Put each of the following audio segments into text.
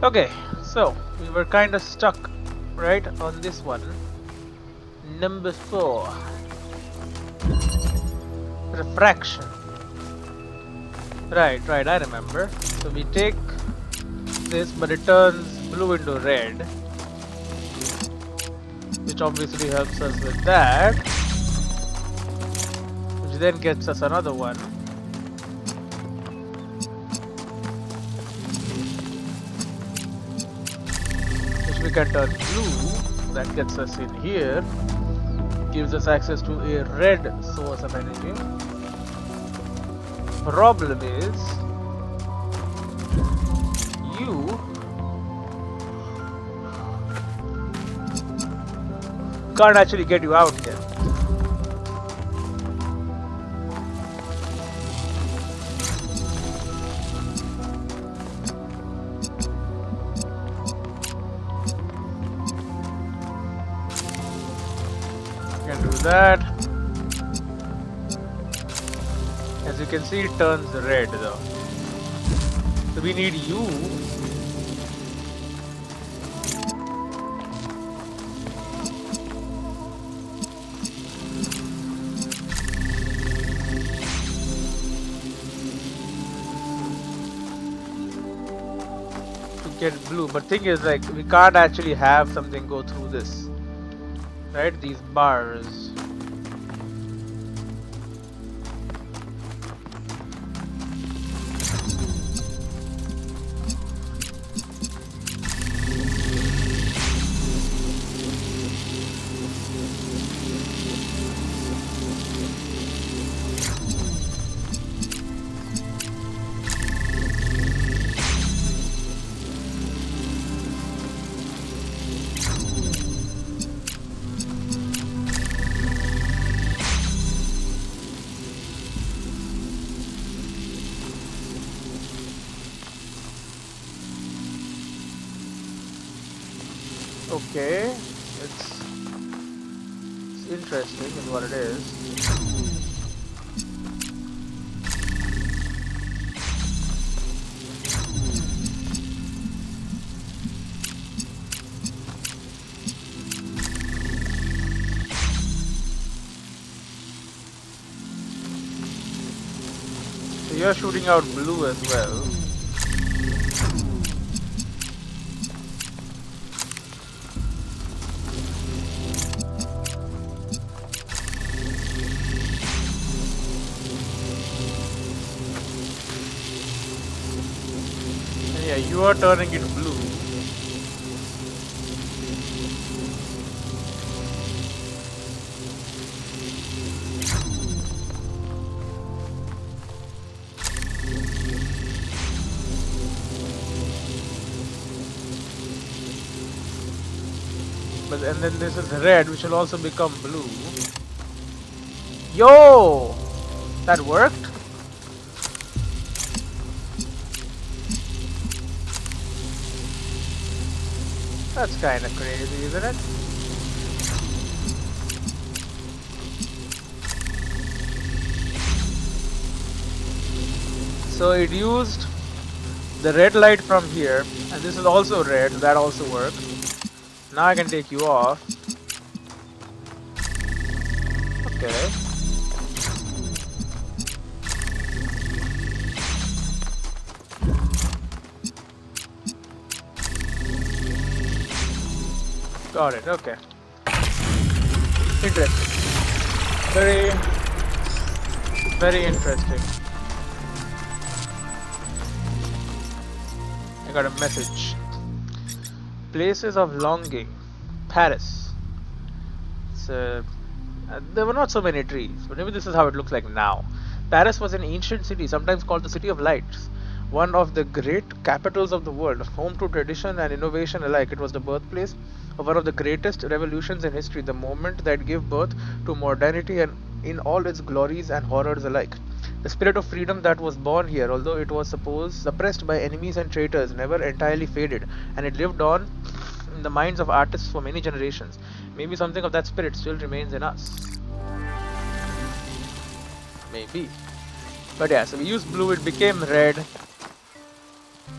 Okay, so we were kind of stuck right on this one. Number 4, refraction. Right, I remember. So we take this, but it turns blue into red, which obviously helps us with that, which then gets us another one, which we can turn blue. That gets us in here, gives us access to a red source of energy. Problem is, you can't actually get you out here. You can do that. As you can see, it turns red though. So we need you to get blue. But thing is, like, we can't actually have something go through this, right? These bars. Okay, it's interesting is what it is. So you're shooting out blue as well. Yeah, you are turning it blue. But and then this is red, which will also become blue. Yo! That worked? That's kind of crazy, isn't it? So it used the red light from here, and this is also red, that also worked. Now I can take you off. Okay. Got it, okay. Interesting. Very interesting. I got a message. Places of longing. Paris. There were not so many trees, but maybe this is how it looks like now. Paris was an ancient city, sometimes called the City of Lights, one of the great capitals of the world, home to tradition and innovation alike. It was the birthplace of one of the greatest revolutions in history, the moment that gave birth to modernity and in all its glories and horrors alike. The spirit of freedom that was born here, although it was suppressed by enemies and traitors, never entirely faded, and it lived on in the minds of artists for many generations. Maybe something of that spirit still remains in us. Maybe. But yeah, so we used blue, it became red.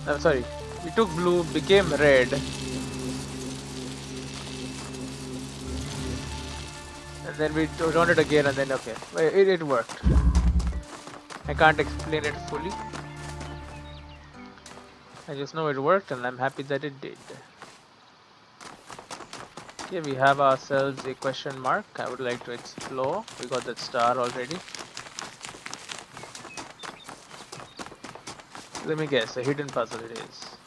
I'm sorry. We took blue, became red, and then we turned it again, and then okay, it worked. I can't explain it fully. I just know it worked, and I'm happy that it did. Okay, we have ourselves a question mark. I would like to explore. We got that star already. Let me guess, a hidden puzzle it is.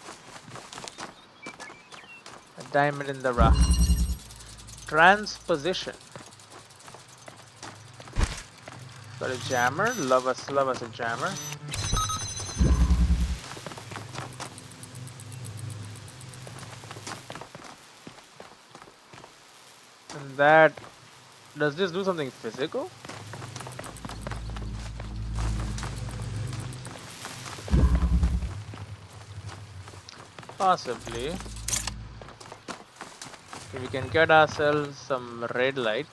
A diamond in the rough. Transposition. Got a jammer. Love us a jammer. And that, does this do something physical? Possibly. Okay, we can get ourselves some red light.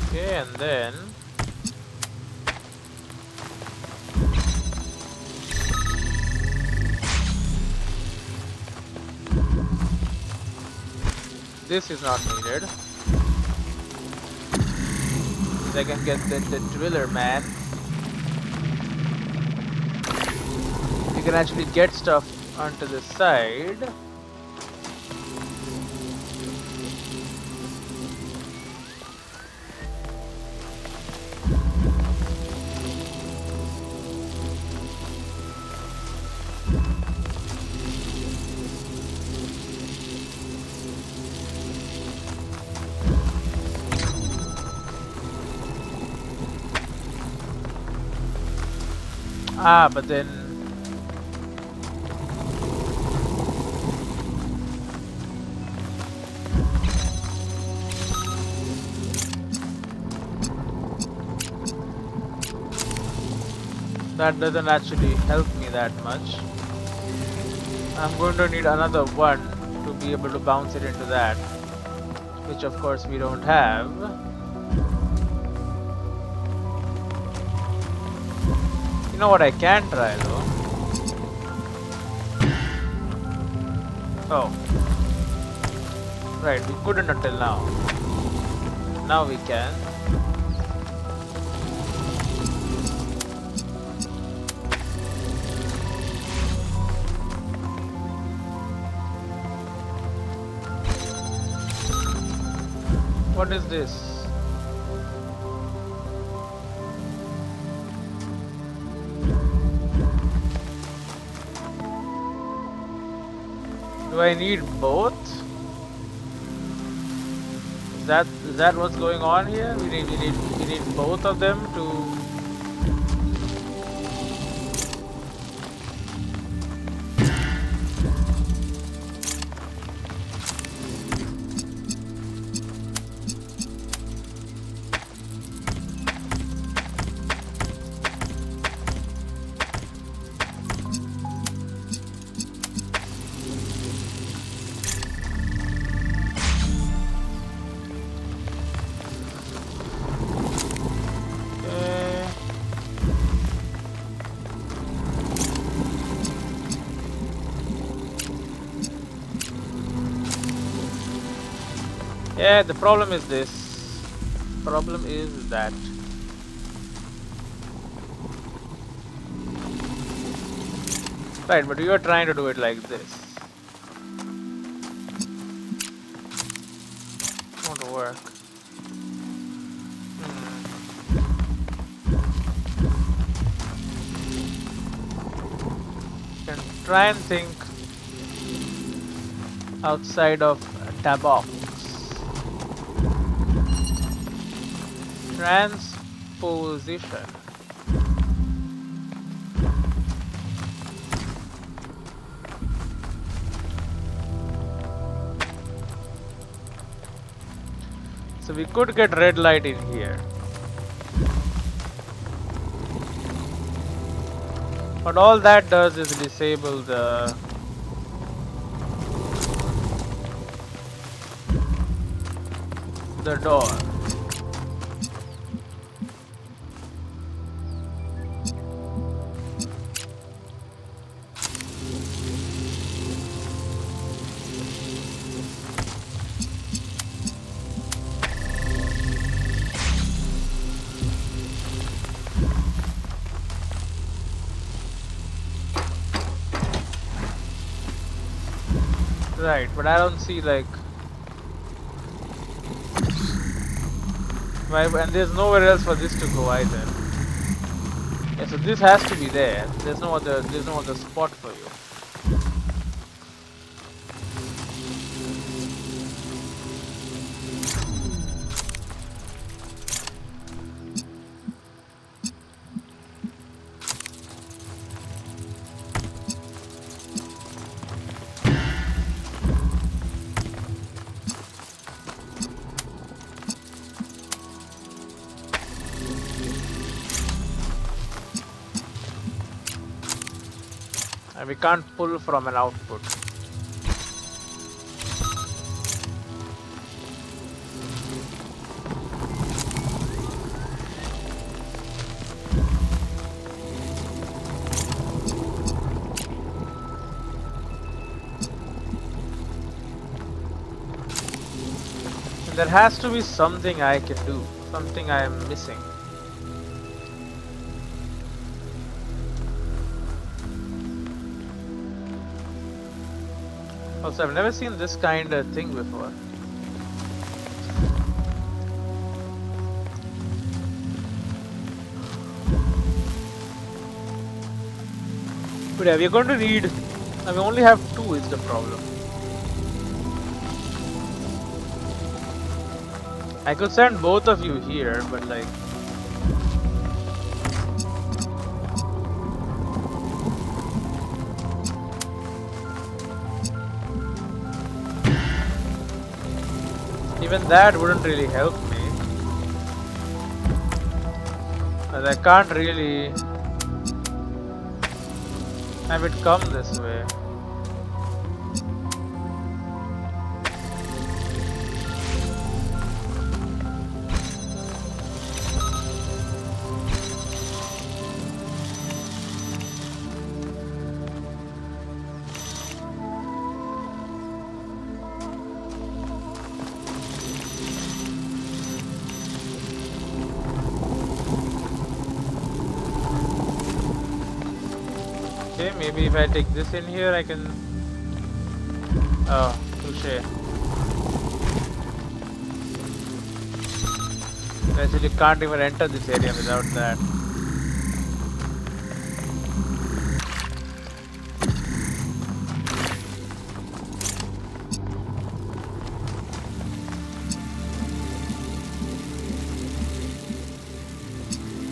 Okay, and then this is not needed. I can get the driller man. You can actually get stuff onto the side. Ah, but then that doesn't actually help me that much. I'm going to need another one to be able to bounce it into that, which of course we don't have. You know what I can try though? Oh. Right, we couldn't until now. Now we can. What is this? Do I need both? Is that what's going on here? We need both of them to. Yeah, the problem is this. Problem is that. Right, but you are trying to do it like this. Won't work. Can try and think outside of tab box. Transposition. So we could get red light in here. But all that does is disable the door. Right, but I don't see like why, and there's nowhere else for this to go either. Yeah, so this has to be there. There's no other spot for you. And we can't pull from an output. And there has to be something I can do, something I am missing. Also, I've never seen this kind of thing before. But yeah, we're going to need... we only have 2 is the problem. I could send both of you here, but like... even that wouldn't really help me. As I can't really have it come this way. Maybe if I take this in here, I can... oh, touche. Actually, you can't even enter this area without that.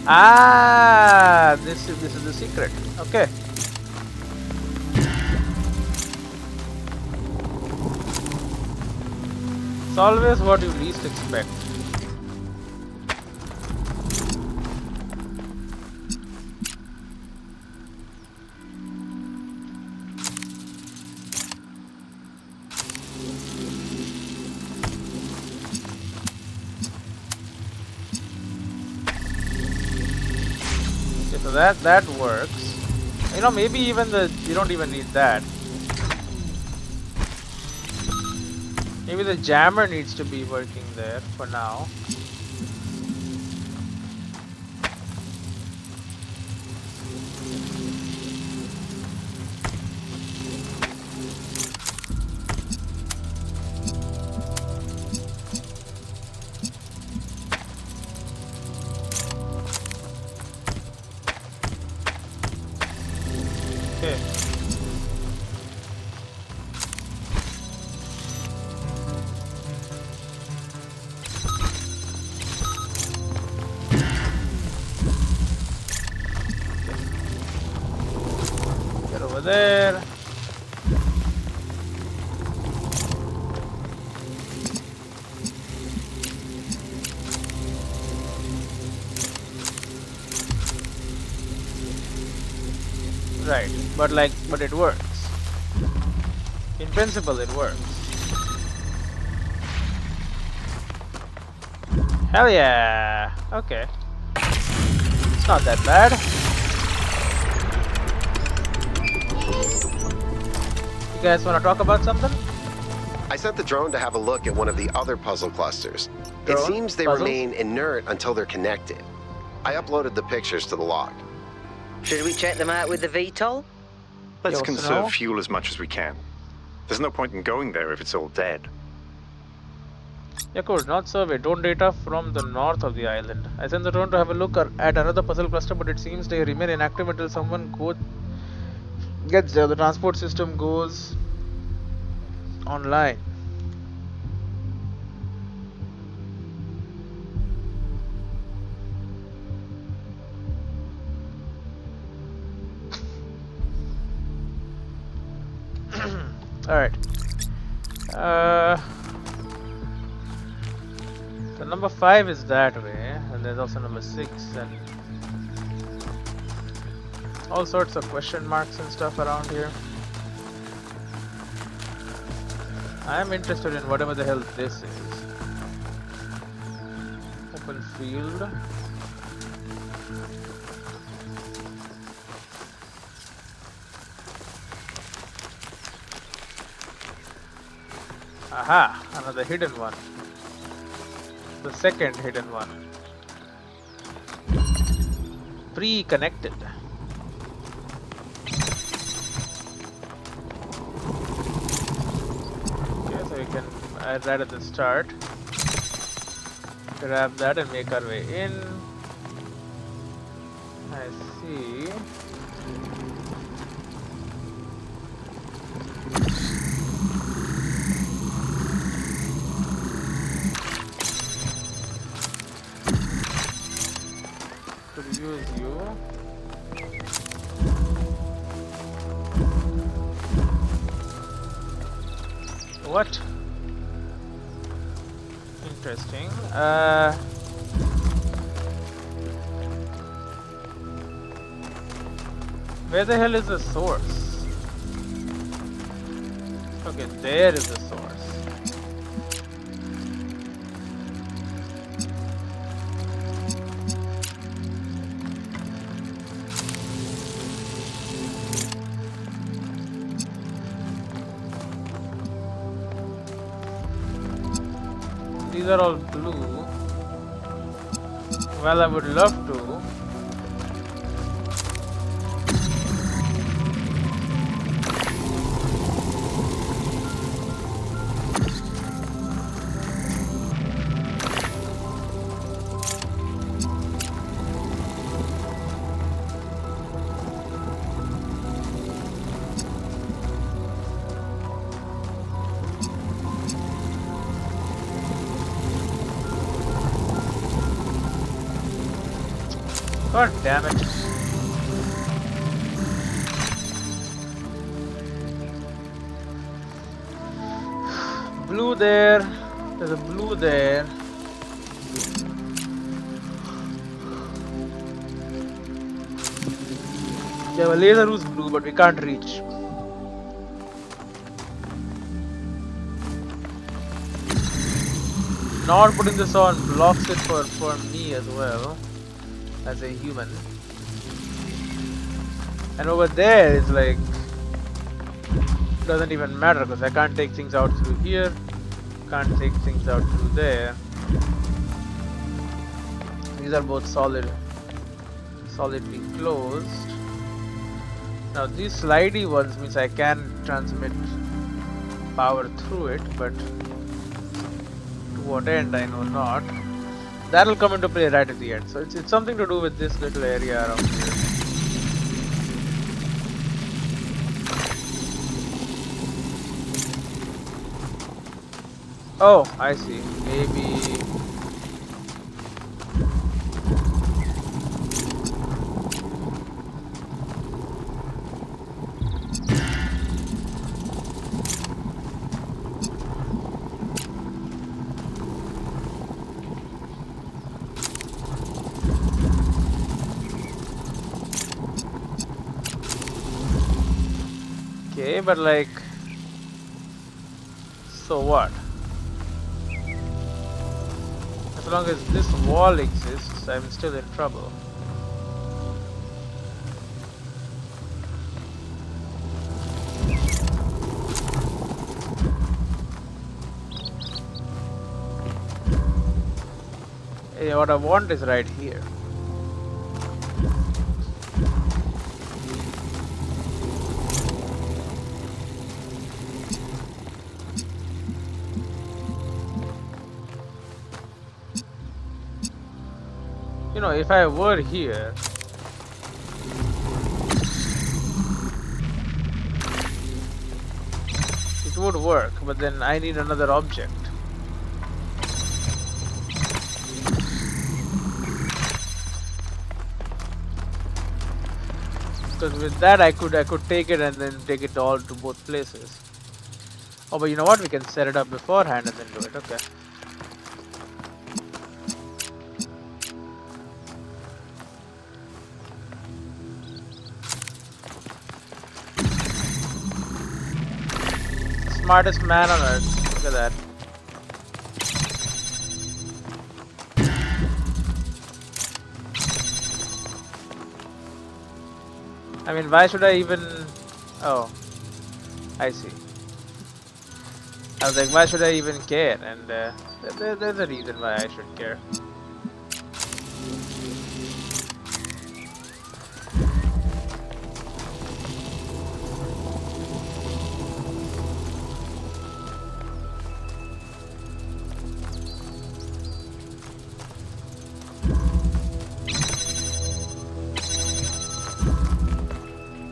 Ah, this is the secret. Okay. It's always what you least expect. Okay, so that works. You know, maybe even you don't even need that. Maybe the jammer needs to be working there for now. Okay. There. Right, but it works. In principle, it works. Hell yeah! Okay. It's not that bad. You guys wanna talk about something? I sent the drone to have a look at one of the other puzzle clusters. It Drone? seems they Puzzles? remain inert until they're connected. I uploaded the pictures to the log. Should we check them out with the VTOL? Let's Yo, conserve Snow? fuel as much as we can. There's no point in going there if it's all dead. Yeah, cool. Not survey. Drone data from the north of the island. I sent the drone to have a look at another puzzle cluster, but it seems they remain inactive until someone gets there. The transport system goes online. Alright. So number 5 is that way, and there's also number 6 and all sorts of question marks and stuff around here. I'm interested in whatever the hell this is. Open field. Aha, another hidden one. The second hidden one. Pre-connected. Okay, so we can add that at the start. Grab that and make our way in. I see. Could use you. What? Interesting. Where the hell is the source? Okay, there is the source. These are all blue. Well, I would love to. God damn it. Blue there. There's a blue there. We have a laser who's blue, but we can't reach. Not putting this on blocks it for me as well. As a human. And over there it's like doesn't even matter because I can't take things out through here, can't take things out through there. These are both solidly closed. Now these slidey ones means I can transmit power through it, but to what end I know not. That'll come into play right at the end. So it's something to do with this little area around here. Oh, I see. Maybe. Okay, but like, so what? As long as this wall exists, I'm still in trouble. Yeah, what I want is right here. You know, if I were here, it would work, but then I need another object. Because with that I could take it and then take it all to both places. Oh, but you know what? We can set it up beforehand and then do it. Okay. Smartest man on earth. Look at that. I mean, why should I even... Oh, I see. I was like, why should I even care? And there's a reason why I should care.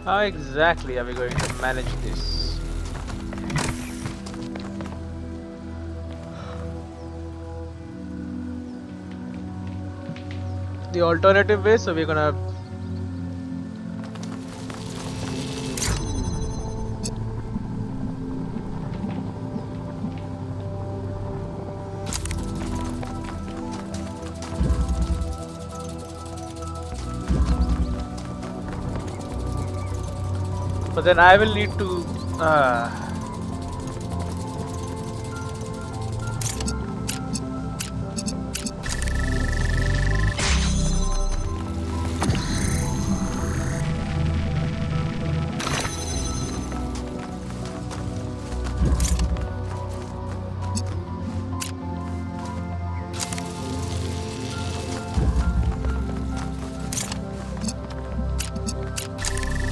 How exactly are we going to manage this? The alternative way, so we're gonna... But then I will need to...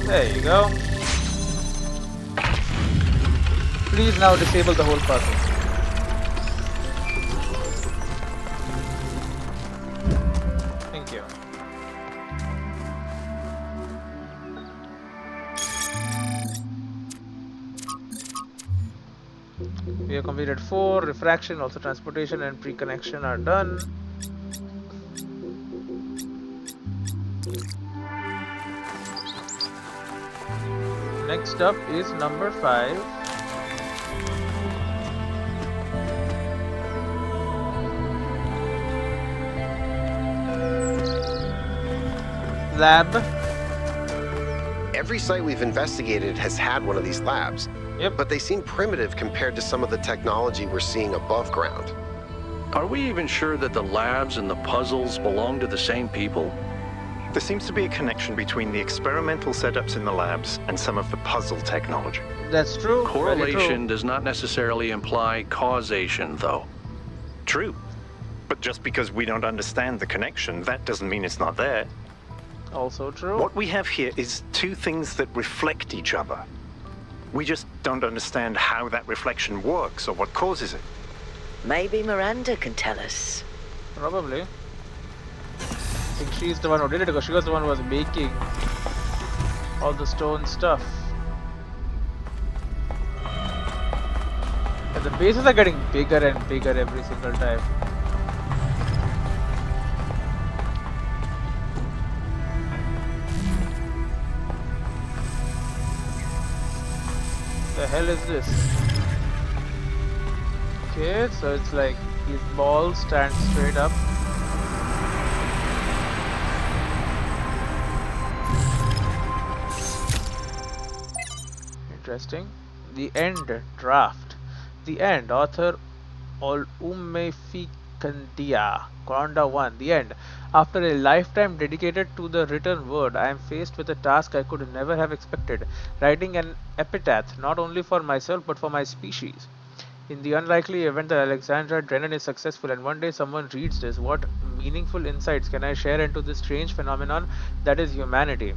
There you go. Please now disable the whole puzzle. Thank you. We have completed 4. Refraction, also transportation and pre-connection are done. Next up is number 5. Lab. Every site we've investigated has had one of these labs. Yep. But they seem primitive compared to some of the technology we're seeing above ground. Are we even sure that the labs and the puzzles belong to the same people? There seems to be a connection between the experimental setups in the labs and some of the puzzle technology. That's true. Correlation does not necessarily imply causation, though. True. But just because we don't understand the connection, that doesn't mean it's not there. Also true. What we have here is two things that reflect each other. We just don't understand how that reflection works or what causes it. Maybe Miranda can tell us. Probably. I think she's the one who did it because she was the one who was making all the stone stuff. And the bases are getting bigger and bigger every single time. The hell is this? Okay, so it's like these balls stand straight up. interesting. The End Draft. The End. Author Umefikandia. Coranda 1. The End. After a lifetime dedicated to the written word, I am faced with a task I could never have expected, writing an epitaph not only for myself but for my species. In the unlikely event that Alexandra Drennan is successful and one day someone reads this, what meaningful insights can I share into this strange phenomenon that is humanity?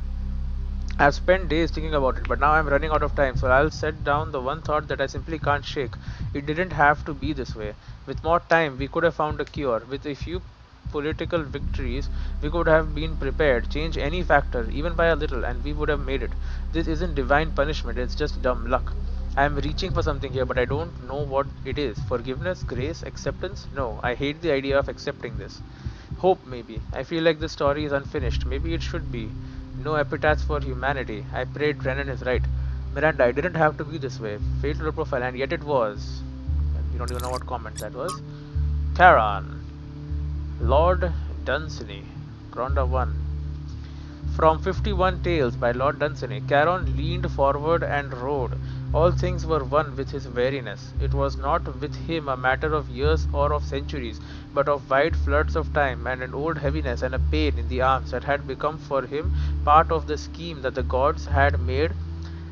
I've spent days thinking about it, but now I'm running out of time, so I'll set down the one thought that I simply can't shake. It didn't have to be this way. With more time, we could have found a cure. With a few political victories, we could have been prepared, change any factor, even by a little, and we would have made it. This isn't divine punishment, it's just dumb luck. I am reaching for something here, but I don't know what it is. Forgiveness, grace, acceptance? No, I hate the idea of accepting this. Hope, maybe. I feel like this story is unfinished. Maybe it should be. No epitaphs for humanity. I pray Drennan is right. Miranda, it didn't have to be this way. Fatal to the profile, and yet it was. We don't even know what comment that was. Charon. Lord Dunsany. Gronda 1. From 51 Tales by Lord Dunsany, Charon leaned forward and rode. All things were one with his weariness. It was not with him a matter of years or of centuries, but of wide floods of time, and an old heaviness and a pain in the arms that had become for him part of the scheme that the gods had made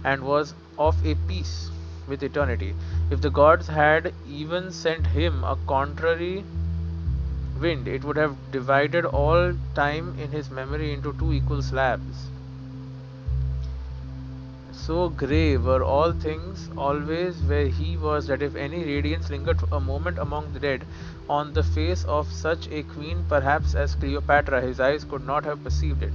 and was of a piece with eternity. If the gods had even sent him a contrary wind, it would have divided all time in his memory into two equal slabs. So grey were all things always where he was that if any radiance lingered a moment among the dead, on the face of such a queen perhaps as Cleopatra, his eyes could not have perceived it.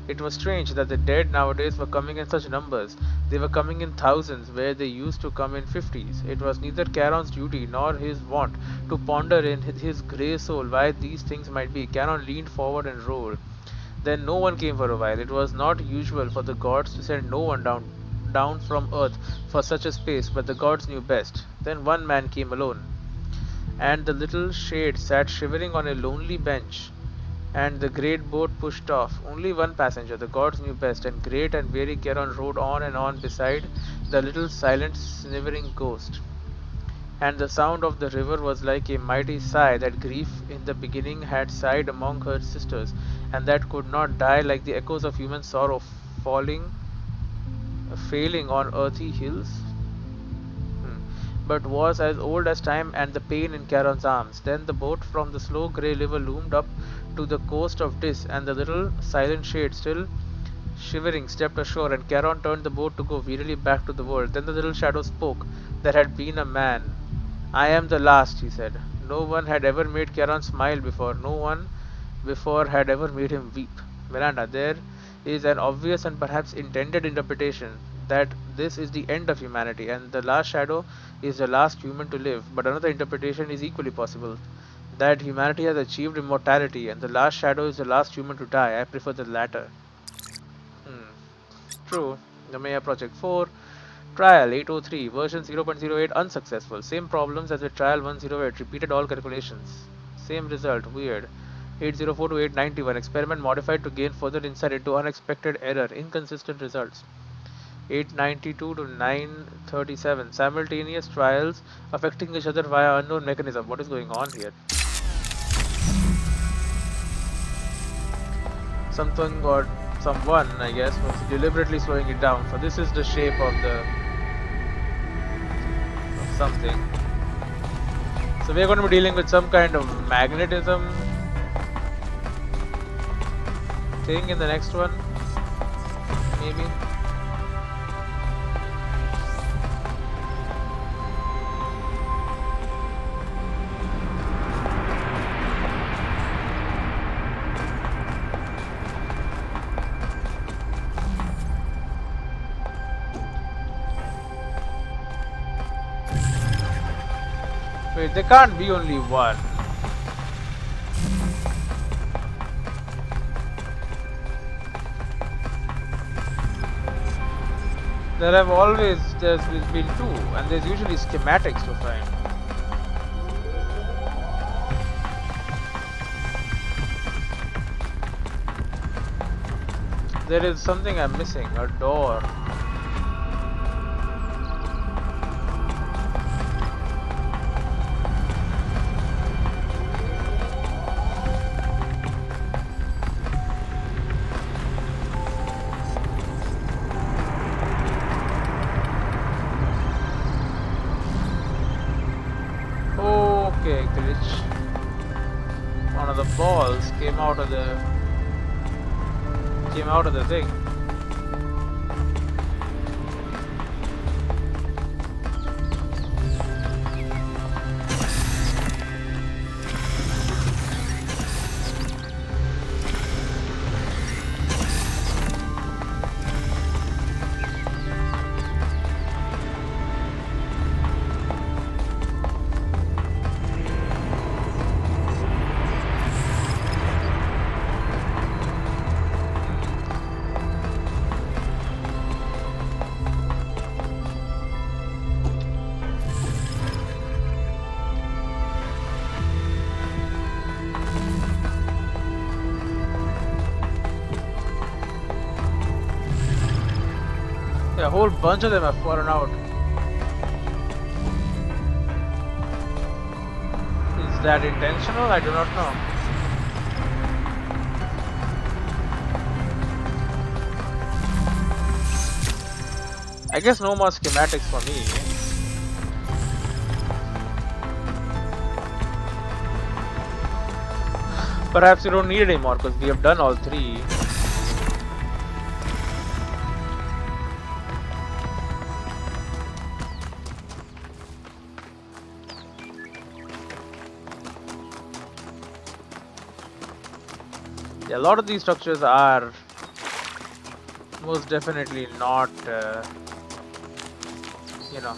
It was strange that the dead nowadays were coming in such numbers. They were coming in thousands where they used to come in fifties. It was neither Charon's duty nor his wont to ponder in his grey soul why these things might be. Charon leaned forward and roared. Then no one came for a while. It was not usual for the gods to send no one down from earth for such a space, but the gods knew best. Then one man came alone, and the little shade sat shivering on a lonely bench, and the great boat pushed off. Only one passenger, the gods knew best, and great and weary Charon rode on and on beside the little silent sniveling ghost. And the sound of the river was like a mighty sigh that grief in the beginning had sighed among her sisters, and that could not die like the echoes of human sorrow falling, failing on earthy hills, but was as old as time and the pain in Charon's arms. Then the boat from the slow grey river loomed up to the coast of Dis, and the little silent shade, still shivering, stepped ashore, and Charon turned the boat to go wearily back to the world. Then the little shadow spoke. There had been a man. I am the last, he said. No one had ever made Charon smile before. No one before had ever made him weep. Miranda, there is an obvious and perhaps intended interpretation that this is the end of humanity and the last shadow is the last human to live. But another interpretation is equally possible, that humanity has achieved immortality and the last shadow is the last human to die. I prefer the latter. Hmm. True. The Maya Project 4. Trial 803, version 0.08 unsuccessful. Same problems as with trial 108, repeated all calculations. Same result, weird. 804 to 891, experiment modified to gain further insight into unexpected error, inconsistent results. 892 to 937, simultaneous trials affecting each other via unknown mechanism. What is going on here? Something or someone, I guess, was deliberately slowing it down. So this is the shape of the something. So we are going to be dealing with some kind of magnetism thing in the next one, maybe. Wait, there can't be only one. There's been two, and there's usually schematics to find. There is something I'm missing, a door. came out of the thing. Yeah, a whole bunch of them have fallen out. Is that intentional? I do not know. I guess no more schematics for me. Perhaps you don't need it anymore because we have done all three. Yeah, a lot of these structures are most definitely not, you know,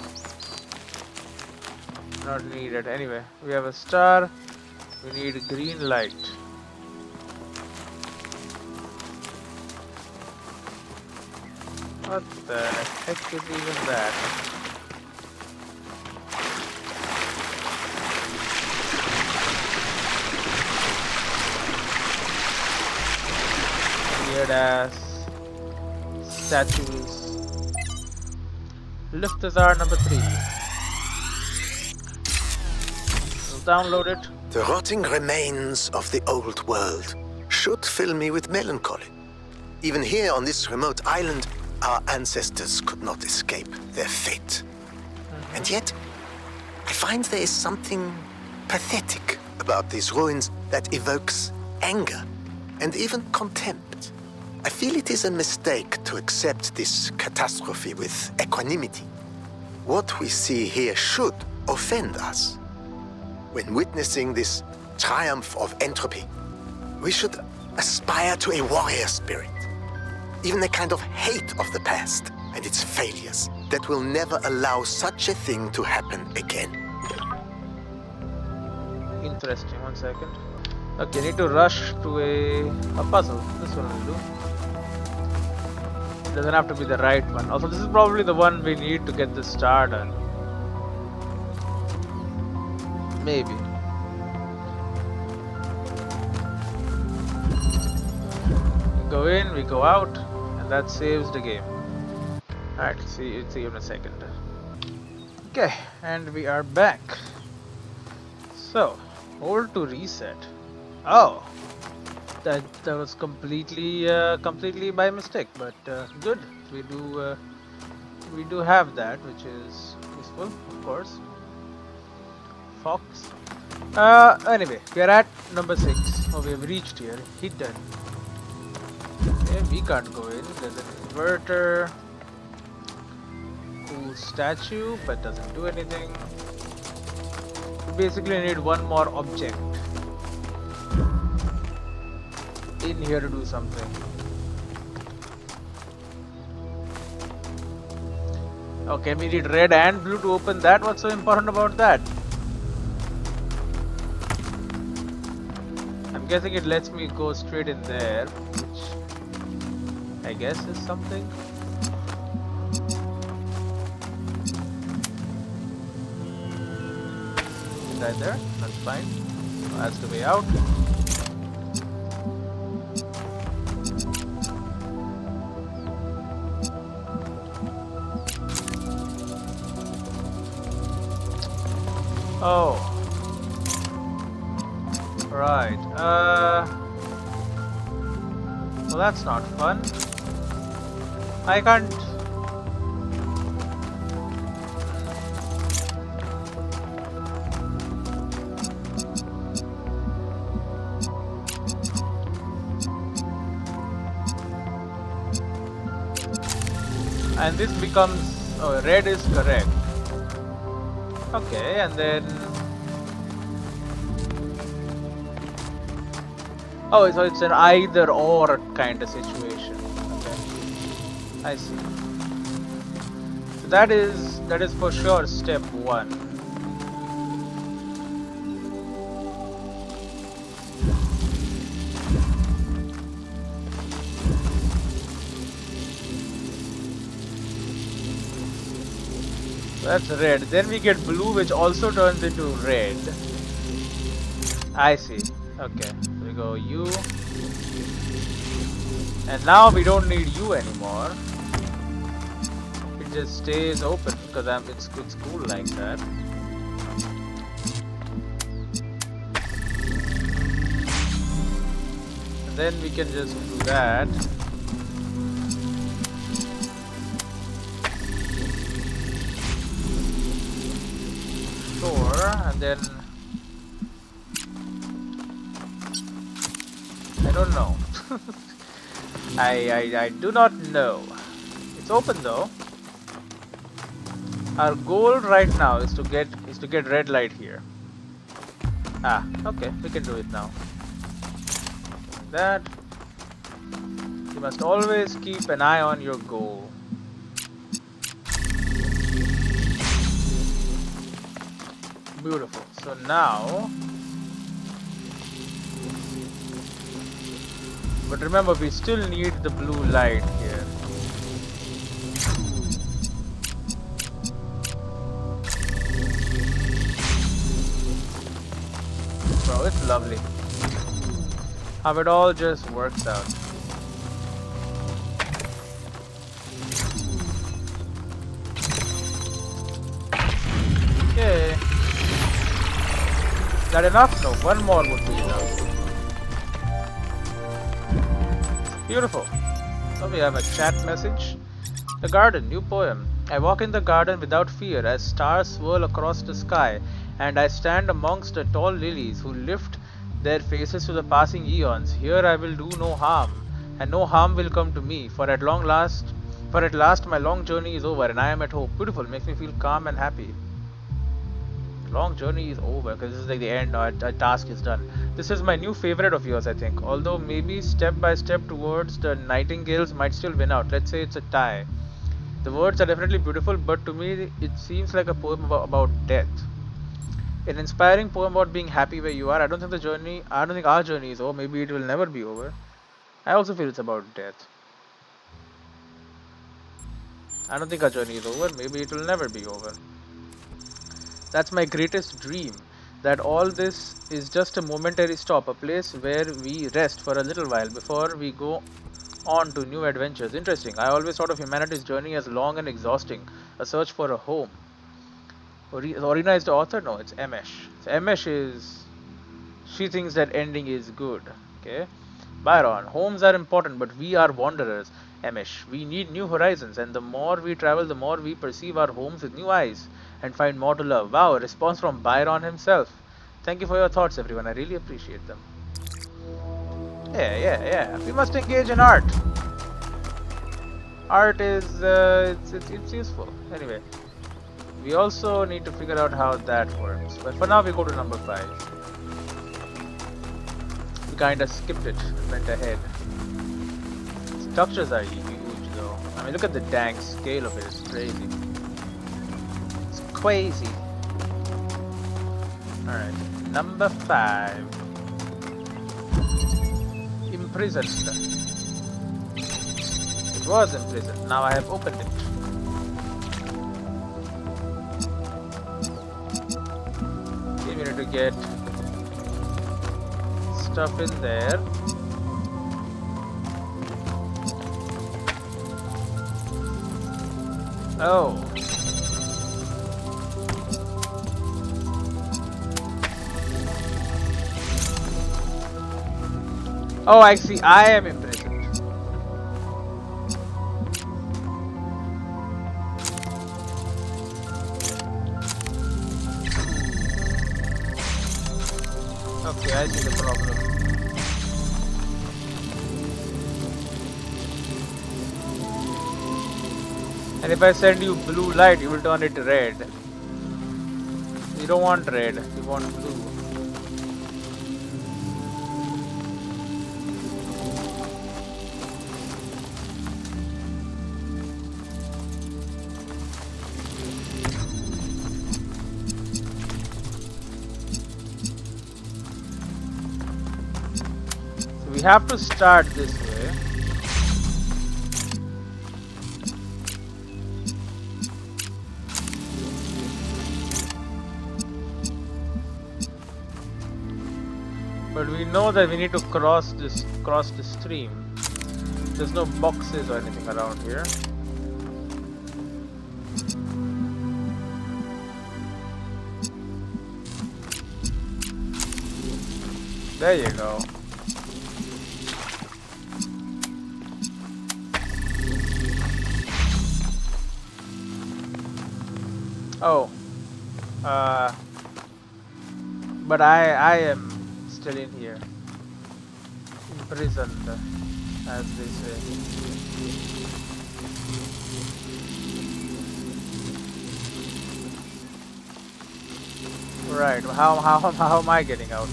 not needed. Anyway, we have a star. We need green light. What the heck is even that? Weird ass statues. Lift our number 3. We'll download it. The rotting remains of the old world should fill me with melancholy. Even here on this remote island, our ancestors could not escape their fate. And yet, I find there is something pathetic about these ruins that evokes anger and even contempt. I feel it is a mistake to accept this catastrophe with equanimity. What we see here should offend us. When witnessing this triumph of entropy, we should aspire to a warrior spirit. Even a kind of hate of the past and its failures that will never allow such a thing to happen again. Interesting, 1 second. Okay, need to rush to a puzzle. This one will do. It doesn't have to be the right one. Also, this is probably the one we need to get the star done. Maybe. We go in, we go out, and that saves the game. Alright, see you in a second. Okay, and we are back. So, hold to reset. Oh, that was completely by mistake, but good. We do have that, which is useful, of course. Fox. Anyway, we are at number 6. Oh, we have reached here. Hidden. Okay, we can't go in. There's an inverter. Cool statue, but doesn't do anything. We basically need one more object in here to do something. Okay, we need red and blue to open that. What's so important about that? I'm guessing it lets me go straight in there, which I guess is something. Right there, that's fine. That's the way out. Oh. Right. Well, that's not fun. I can't. And this becomes red is correct. Okay, and then oh, so it's an either or kind of situation. Okay, I see. So that is for sure step one. That's red. Then we get blue, which also turns into red. I see. Okay, so we go U, and now we don't need U anymore. It just stays open because it's cool like that. And then we can just do that. Sure, and then I don't know. I do not know. It's open though. Our goal right now is to get red light here. Ah, okay, we can do it now. Like that. You must always keep an eye on your goal. Beautiful. So now, but remember, we still need the blue light here. Bro, it's lovely how it all just works out. Okay. Is that enough? No, one more would be enough. Beautiful. So we have a chat message. The garden, new poem. I walk in the garden without fear as stars swirl across the sky, and I stand amongst the tall lilies who lift their faces to the passing eons. Here I will do no harm, and no harm will come to me, for at last my long journey is over and I am at home. Beautiful, makes me feel calm and happy. Long journey is over because this is like the end. Our task is done. This is my new favorite of yours, I think. Although maybe step by step towards the nightingales might still win out. Let's say it's a tie. The words are definitely beautiful, but to me it seems like a poem about death. An inspiring poem about being happy where you are. I don't think our journey is over. Maybe it will never be over. I also feel it's about death. I don't think our journey is over. Maybe it will never be over. That's my greatest dream, that all this is just a momentary stop, a place where we rest for a little while before we go on to new adventures. Interesting. I always thought of humanity's journey as long and exhausting, a search for a home. Orina is the author? No, it's Emesh. So Emesh is... she thinks that ending is good. Okay. Byron, homes are important, but we are wanderers. Emesh, we need new horizons, and the more we travel, the more we perceive our homes with new eyes and find more to love. Wow, a response from Byron himself. Thank you for your thoughts, everyone. I really appreciate them. Yeah. We must engage in art. Art is it's useful. Anyway, we also need to figure out how that works. But for now, we go to number 5. We kinda skipped it, went ahead. Structures are huge though. I mean, look at the dang scale of it, it's crazy. It's crazy. Alright, number 5. Imprisoned. It was imprisoned, now I have opened it. Okay, we need to get stuff in there. Oh. Oh, I see. I am imprisoned. Okay, I see the problem. And if I send you blue light, you will turn it red. You don't want red, you want blue. So we have to start this way. But we know that we need to cross the stream. There's no boxes or anything around here. There you go. Oh. But I am still in here. Imprisoned, as they say. Right, how am I getting out?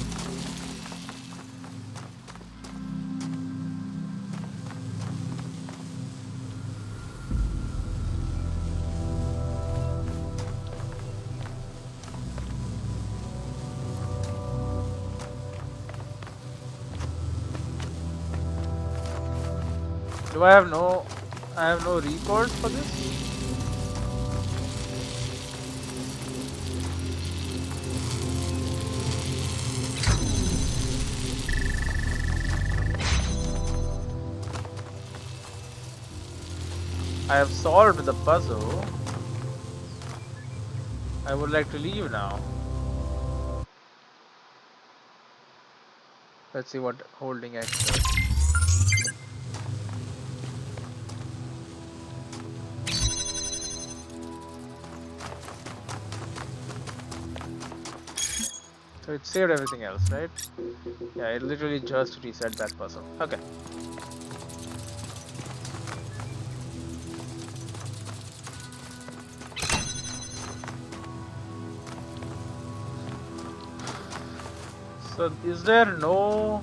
Do I have no recourse for this? I have solved the puzzle. I would like to leave now. Let's see what holding X does. So it saved everything else, right? Yeah, it literally just reset that puzzle. Okay. So is there no,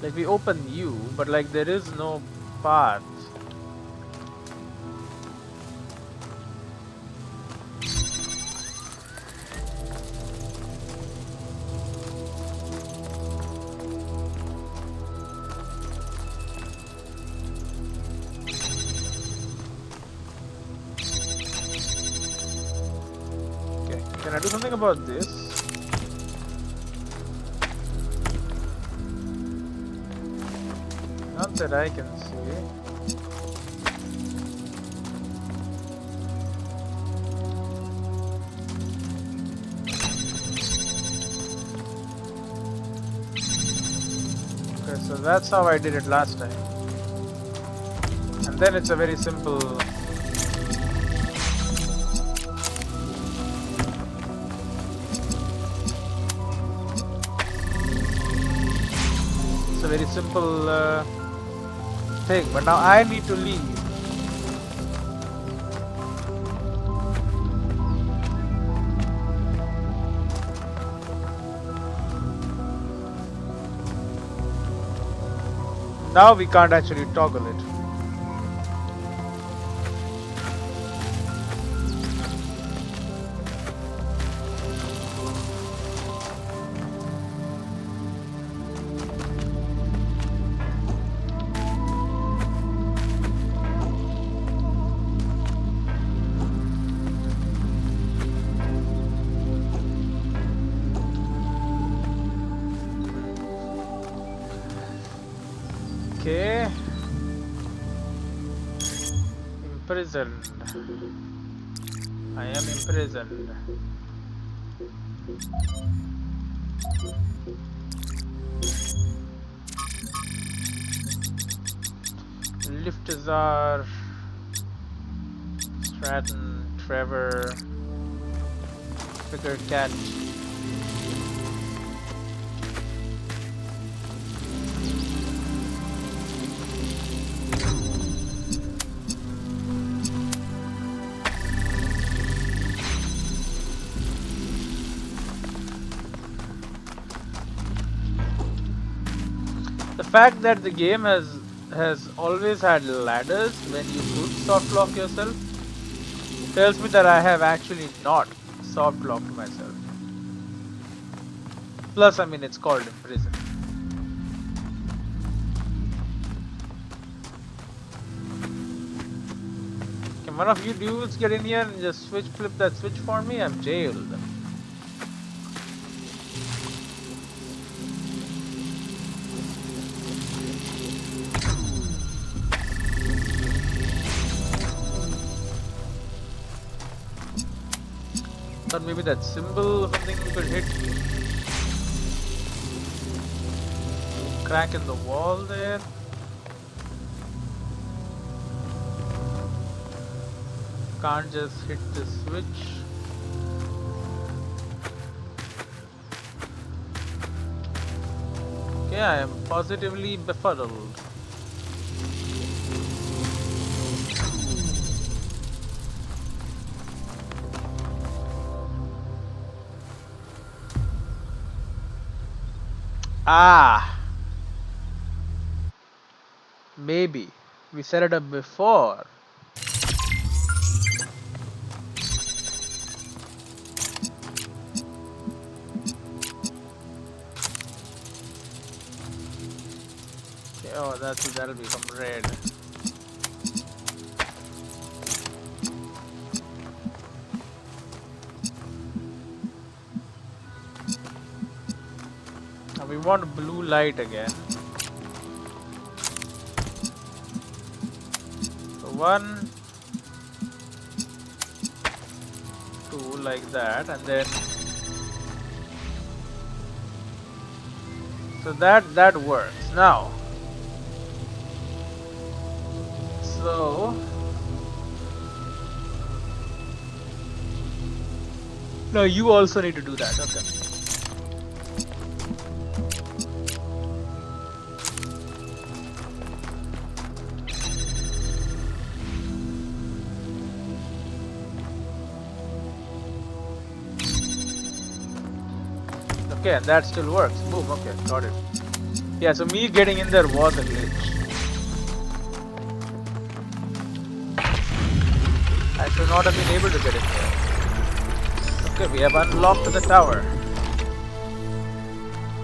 like we open U, but like there is no path. Okay, can I do something about this? Not that I can see. Okay, so that's how I did it last time. And then it's a very simple... It's a very simple thing, but now I need to leave. Now we can't actually toggle it. Okay. Imprisoned. I am imprisoned. Liftazar, Stratton, Trevor, Figure Cat. fact that the game has always had ladders when you could soft lock yourself tells me that I have actually not soft locked myself. Plus, I mean, it's called Imprison. Can one of you dudes get in here and just flip that switch for me? I'm jailed. Thought maybe that symbol or something we could hit. Crack in the wall there. Can't just hit the switch. Okay, I am positively befuddled. Ah, maybe we set it up before. Okay, oh, that'll become red. Now we want blue light again. So 1, 2 like that, and then so that works. Now, so no, you also need to do that. Okay. Okay, and that still works. Boom, okay, got it. Yeah, so me getting in there was a glitch. I should not have been able to get in there. Okay, we have unlocked the tower.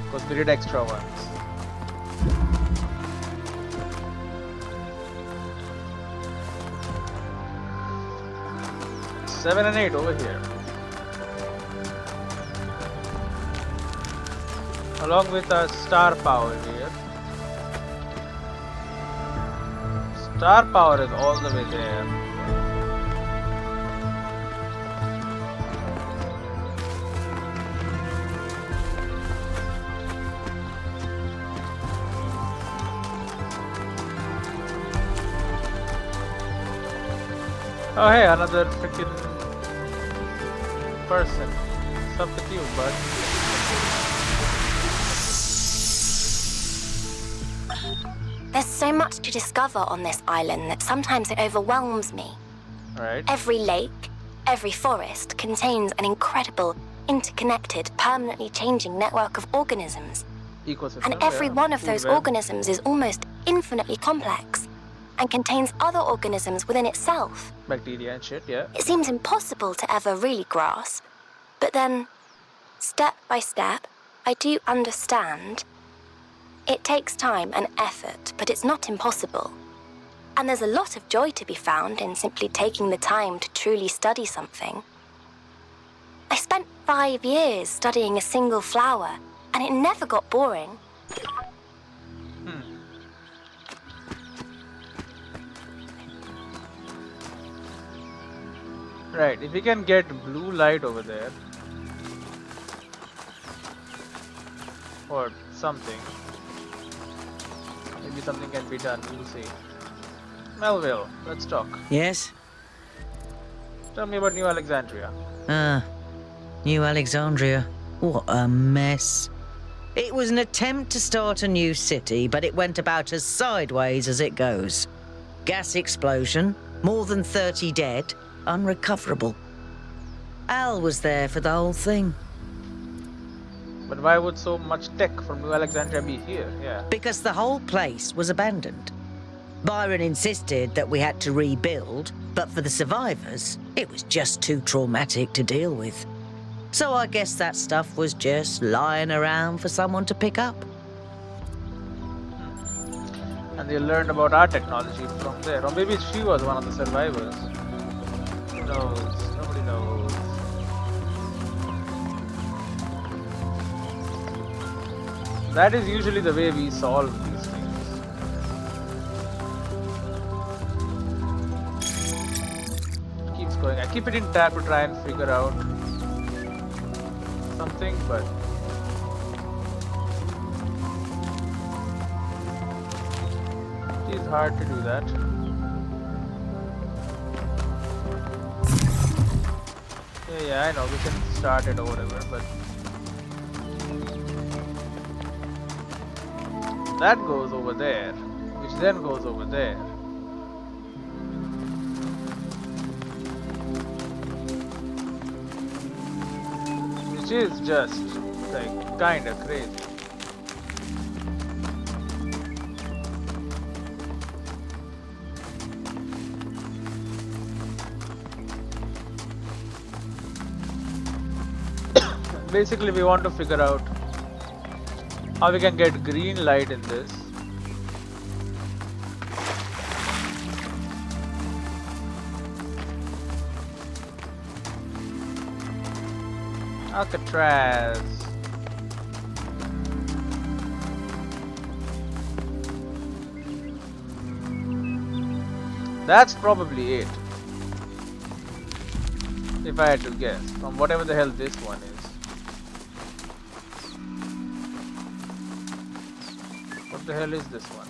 Because we did extra ones. Seven and 8 over here. Along with our star power here. Star power is all the way there. Oh hey, another freaking person. What's up with you, bud? There's so much to discover on this island that sometimes it overwhelms me. Alright. Every lake, every forest contains an incredible, interconnected, permanently changing network of organisms. Ecosystem, And every yeah. one of Food those web. organisms is almost infinitely complex and contains other organisms within itself. Bacteria and shit, yeah. It seems impossible to ever really grasp. But then, step by step, I do understand. It takes time and effort, but it's not impossible. And there's a lot of joy to be found in simply taking the time to truly study something. I spent 5 years studying a single flower, and it never got boring. Right, if we can get blue light over there. Or something. Maybe something can be done, we'll see. Melville, let's talk. Yes? Tell me about New Alexandria. New Alexandria. What a mess. It was an attempt to start a new city, but it went about as sideways as it goes. Gas explosion, more than 30 dead, unrecoverable. Al was there for the whole thing. But why would so much tech from New Alexandria be here? Yeah. Because the whole place was abandoned. Byron insisted that we had to rebuild, but for the survivors, it was just too traumatic to deal with. So I guess that stuff was just lying around for someone to pick up. And they learned about our technology from there. Or maybe she was one of the survivors. Who knows? Nobody knows. That is usually the way we solve these things. It keeps going. I keep it in tab to try and figure out something, but it is hard to do that. Yeah, I know we can start it or whatever, but that goes over there, which then goes over there. Which is just like kinda crazy. Basically, we want to figure out how we can get green light in this. Alcatraz. That's probably it. If I had to guess, from whatever the hell this one is. What the hell is this one?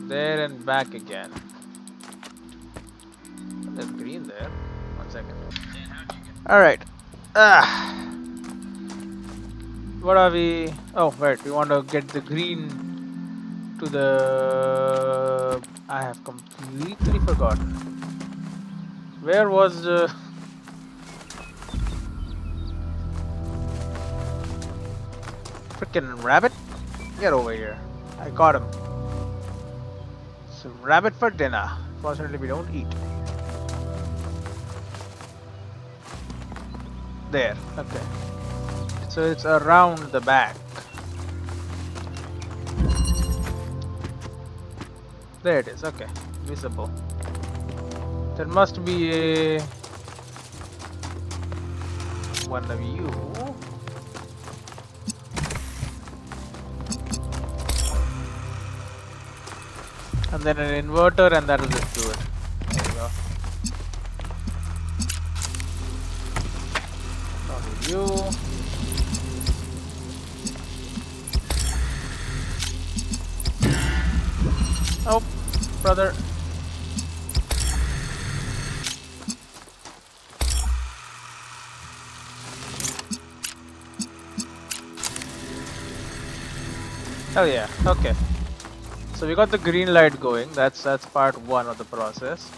There and back again. There's green there. 1 second. Alright. What are we? Oh, right. We want to get the green to the. I have completely forgotten. Where was the. Freaking rabbit? Get over here. I caught him. So, rabbit for dinner. Fortunately, we don't eat. There. Okay. So, it's around the back. There it is. Okay. Visible. There must be a. One of you. And then an inverter, and that'll just do it. There we go. Not with you. Oh, brother. Oh yeah, okay. So we got the green light going. That's part one of the process.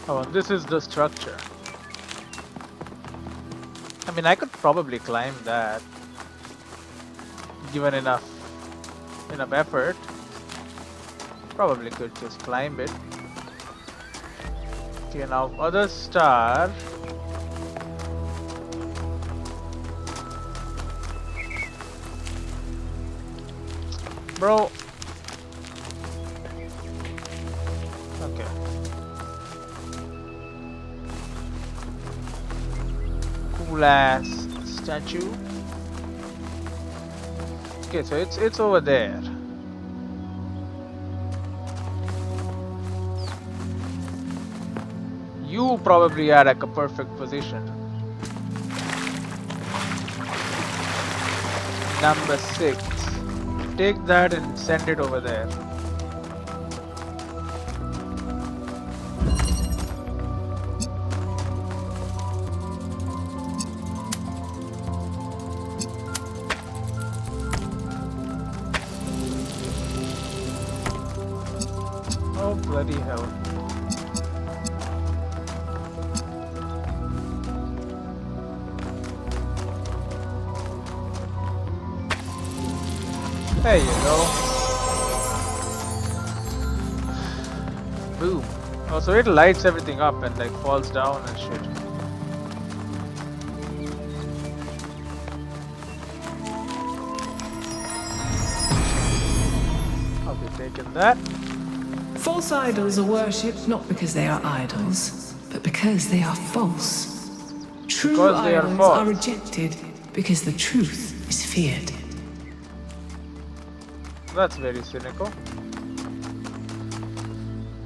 Oh, and this is the structure. I mean, I could probably climb that, given enough effort. Probably could just climb it. Okay, now other star. Bro. Okay. Cool ass statue. Okay, so it's over there. You probably are at a perfect position. Number 6. Take that and send it over there. There you go. Boom. Oh, so it lights everything up and like falls down and shit. I'll be taking that. False idols are worshipped not because they are idols, but because they are false. True Because they are idols false. are rejected because the truth is feared. That's very cynical.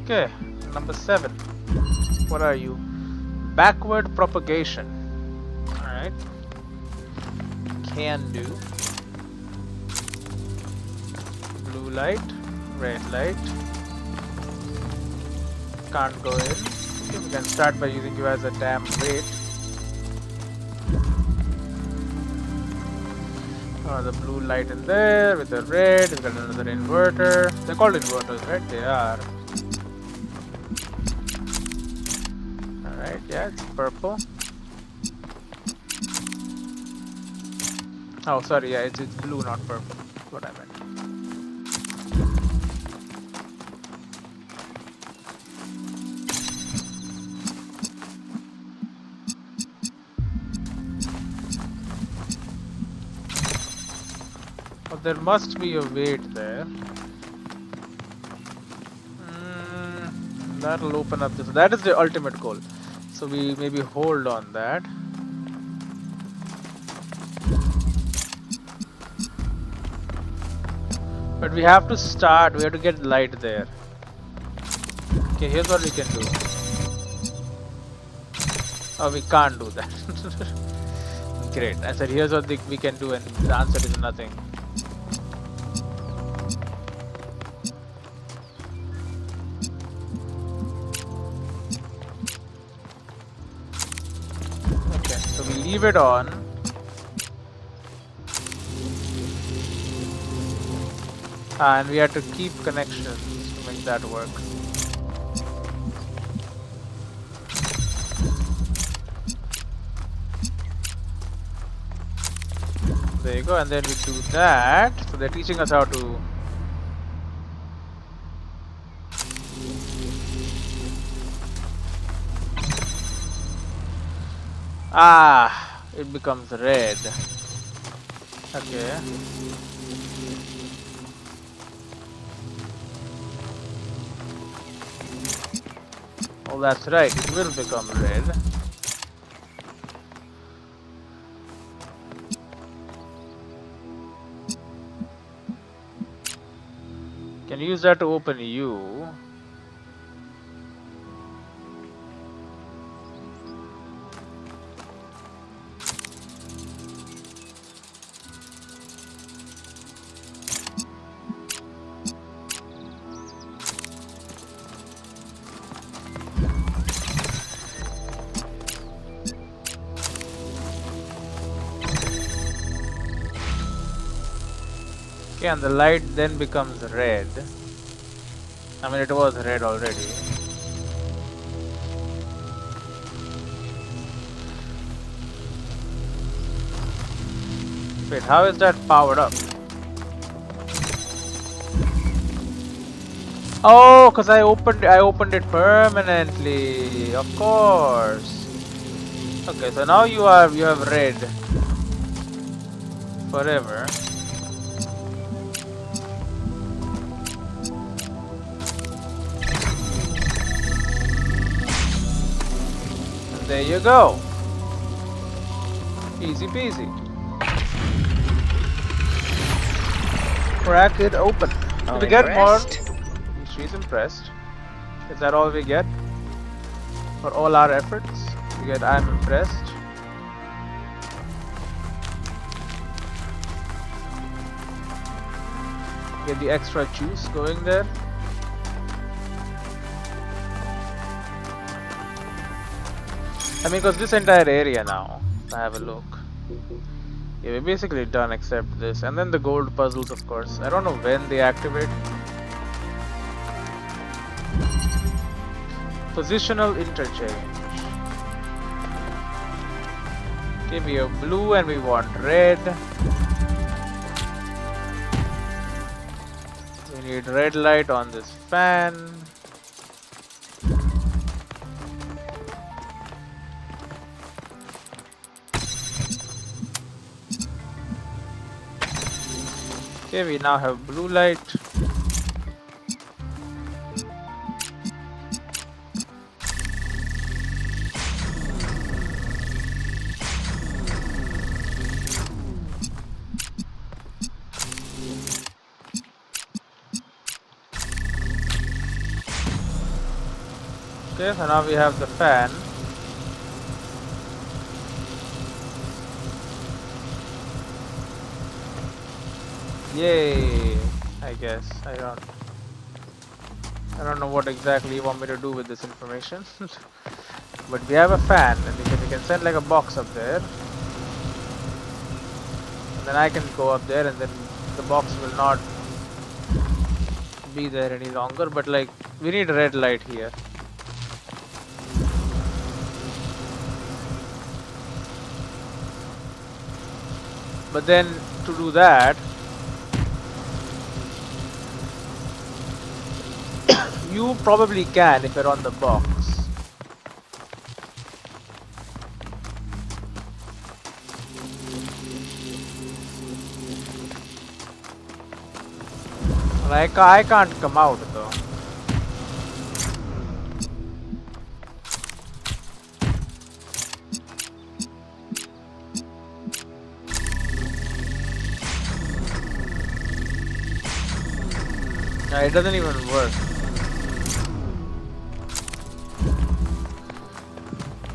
Okay, number 7. What are you? Backward propagation. Alright. Can do. Blue light, red light. Can't go in. Okay, we can start by using you as a damn weight. The blue light in there with the red. We've got another inverter. They're called inverters, right? They are. Alright, yeah, it's purple. Oh, sorry, yeah, it's blue, not purple. That's what I meant. But there must be a weight there. That'll open up this. That is the ultimate goal. So we maybe hold on that. But we have to start. We have to get light there. Okay, here's what we can do. Oh, we can't do that. Great. I said here's what we can do, and the answer is nothing. Okay, so we leave it on. And we have to keep connections to make that work. There you go, and then we do that. So they're teaching us how to. Ah, it becomes red. Okay. Oh, that's right, it will become red. Can use that to open you. Okay, and the light then becomes red. I mean, it was red already. Wait, how is that powered up? Oh, cause I opened it permanently. Of course. Okay, so now you have red forever. There you go. Easy peasy. Crack it open. I'm Do we get more? impressed. She's impressed. Is that all we get? For all our efforts? We get I'm impressed. Get the extra juice going there. I mean, because this entire area now, I have a look. Yeah, we're basically done except this. And then the gold puzzles, of course. I don't know when they activate. Positional interchange. Okay, we have blue and we want red. need red light on this fan. Okay, we now have blue light. Okay, so now we have the fan. Yay! I guess I don't know what exactly you want me to do with this information. But we have a fan, and we can send like a box up there, and then I can go up there, and then the box will not be there any longer. But like, we need red light here. But then to do that, you probably can if you're on the box. Like, I can't come out though. Yeah, it doesn't even work.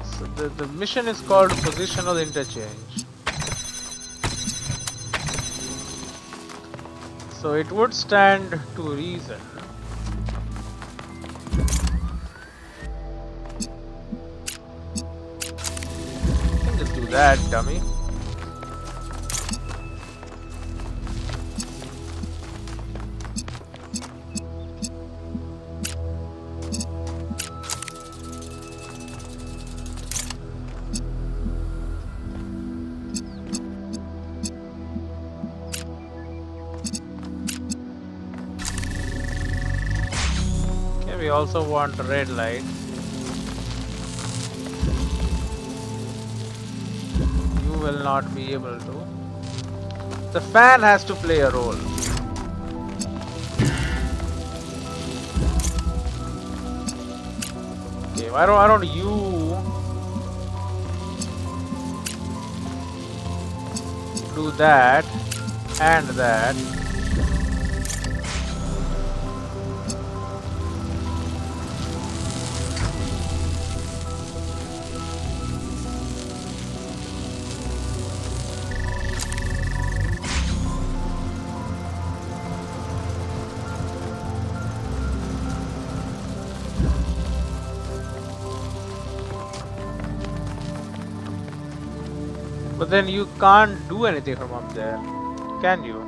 So the mission is called positional interchange. So it would stand to reason. You can just do that, dummy. We also want red light. You will not be able to. The fan has to play a role. Okay, why don't you do that and that? But then you can't do anything from up there, can you?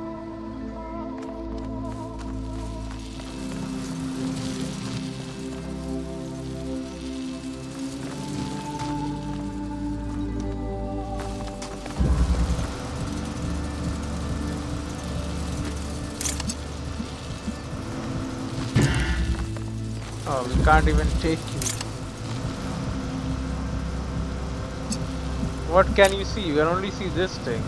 Oh, we can't even take you. What can you see? You can only see this thing.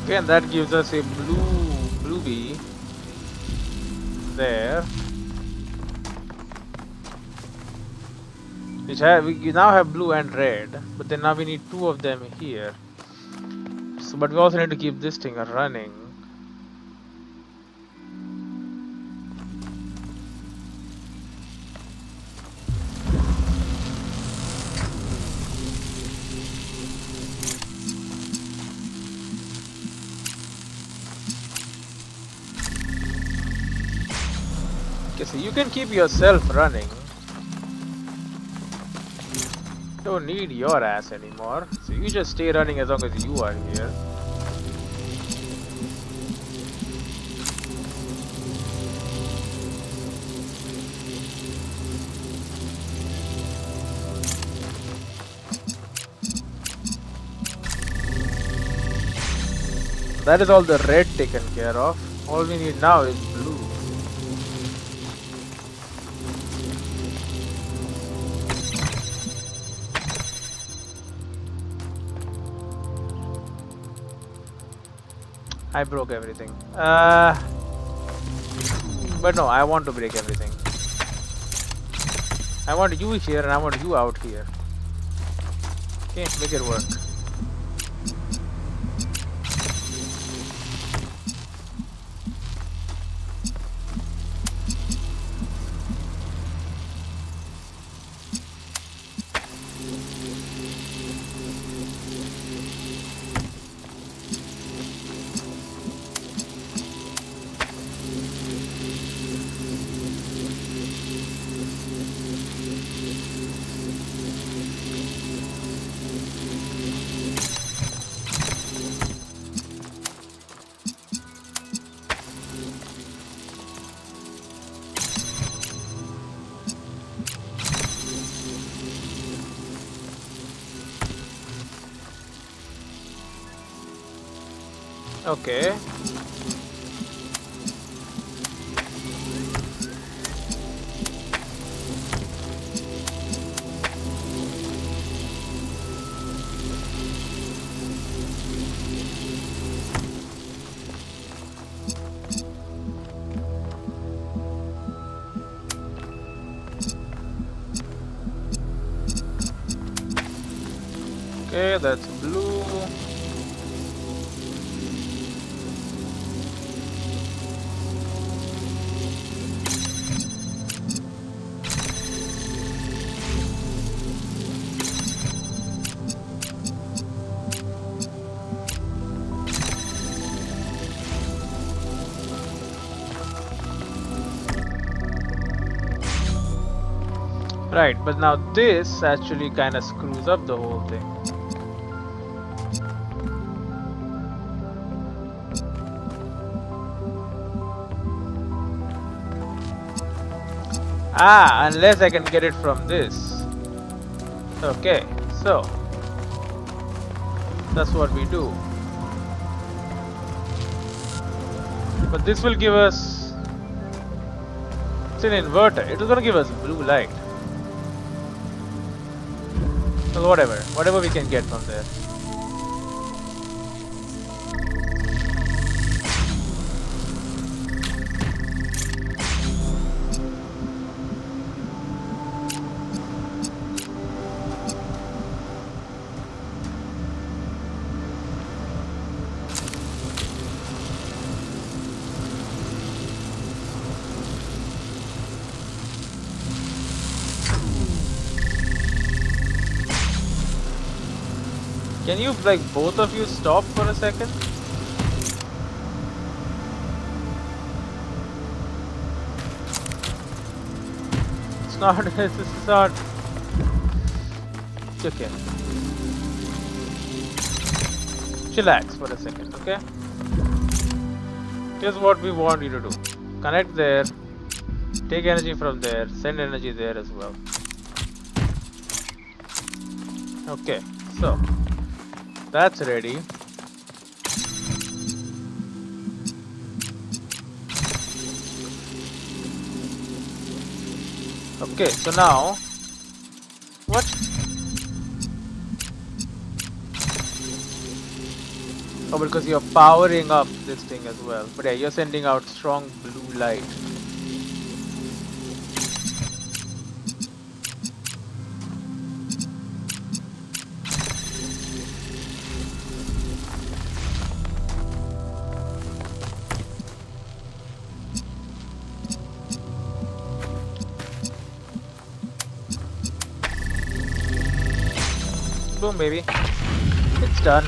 Okay, and that gives us a blue bee there. We now have blue and red, but then now we need two of them here. So, but we also need to keep this thing running. Okay, so you can keep yourself running. Don't need your ass anymore, so you just stay running as long as you are here. that is all the red taken care of. All we need now is blue. I broke everything. But no, I want to break everything. I want you here and I want you out here. Okay, make it work. Okay. Okay, that's blue. Right, but now this actually kind of screws up the whole thing. Ah, unless I can get it from this. Okay, so that's what we do. But this will give us, it's an inverter. It is going to give us blue light. Well, whatever we can get from there. Can you, like, both of you stop for a second? It's not, this is not... Okay. Chillax for a second, okay? Here's what we want you to do. Connect there, take energy from there, send energy there as well. Okay, so that's ready. Okay, so now what? Oh, because you're powering up this thing as well. But yeah, you're sending out strong blue light. Boom, baby. It's done.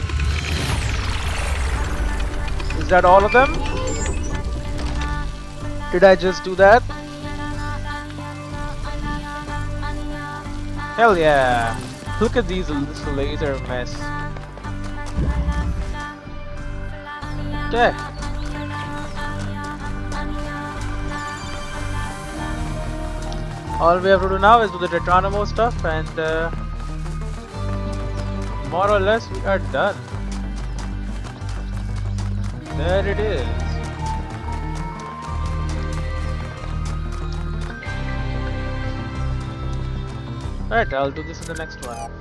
Is that all of them? Did I just do that? Hell yeah. Look at this laser mess. Okay. All we have to do now is do the Tetranamo stuff and more or less we are done. There it is. Alright, I'll do this in the next one.